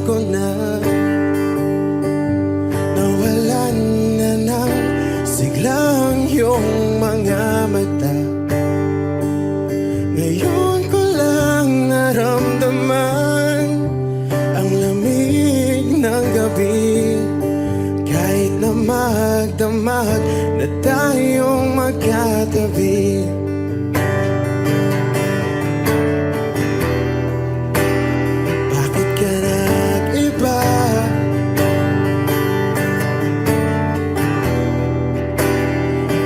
ko na. Nawalan na ng siglang iyong mga mata. Ngayon ko lang naramdaman ang lamig ng gabi. Kahit na magdamag na tayong magkatabi. Bakit ka nag-iba?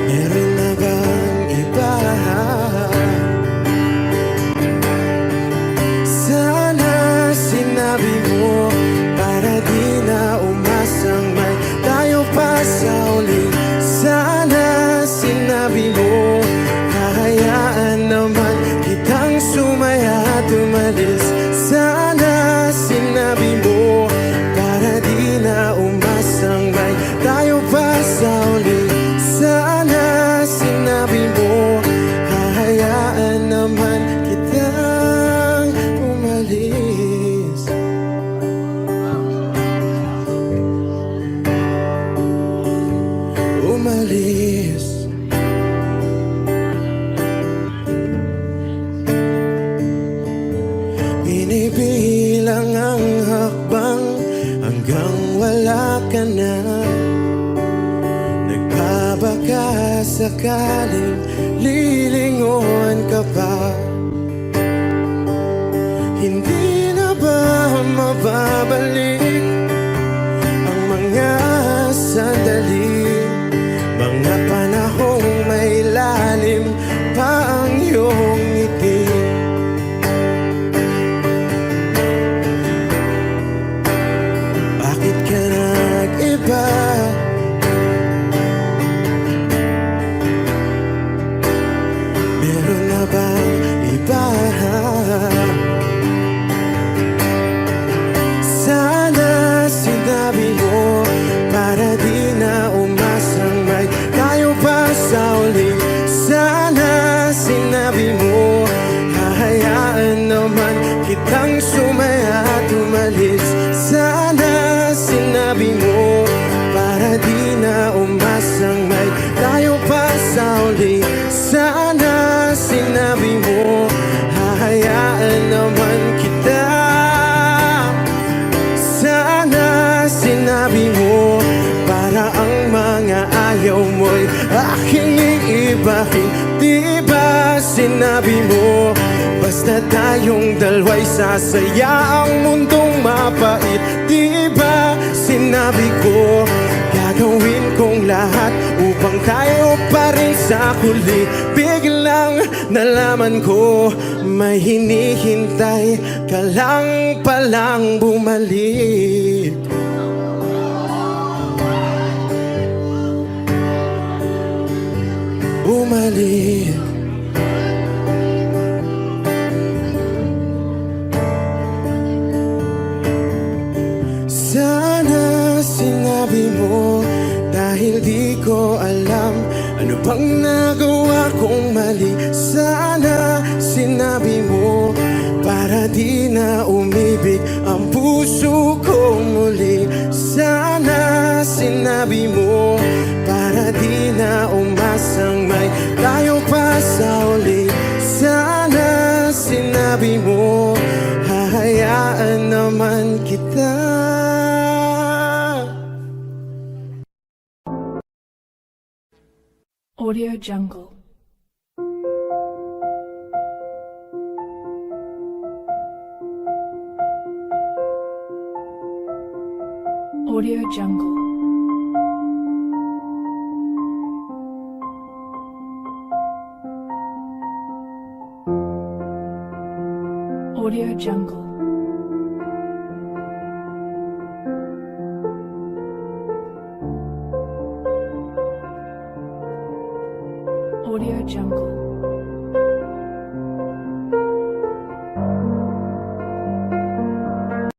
Meron na bang iba? Sana sinabi mo para di na umasang may tayo pa sa uli. Sana sinabi mo, hahayaan naman kitang sumaya at umalis. Sana sinabi mo, para di na umasang may tayo pa sa uli. Sana sinabi mo, hahayaan naman kitang umalis. Umalis. Binibilang ang hakbang hanggang wala ka na. Nagbabaka sakaling lilingon ka pa. Hindi na ba mababalik ang mga sandali, mga panahong may lalim pa ang iyong ngiti? Bakit ka nag-iba? Meron na bang iba? Sana sinabi mo para di na umasang may tayo pa sa uli. Sana sinabi mo, hahayaan naman kitang sumaya at umalis. Sana sinabi mo, para di na umasang may tayo pa sa uli. Sana sinabi mo, hahayaan naman kita. Sana sinabi mo, para ang mga ayaw mo'y aking iibahin. Di ba sinabi mo, basta tayong dalawa'y sasaya ang mundong mapait. Di ba sinabi ko, gagawin kong lahat upang tayo pa rin sa huli. Biglang nalaman ko, may hinihintay ka lang palang bumalik. Bumalik. Sana sinabi mo, dahil di ko alam ano bang nagawa kong mali. Sana sinabi mo, para di na umibig ang puso ko muli. Sana sinabi mo, para di na umasang may tayo pa sa uli. Sana sinabi mo, hahayaan naman kita. Audio Jungle. Audio Jungle. Audio Jungle. Audio Jungle.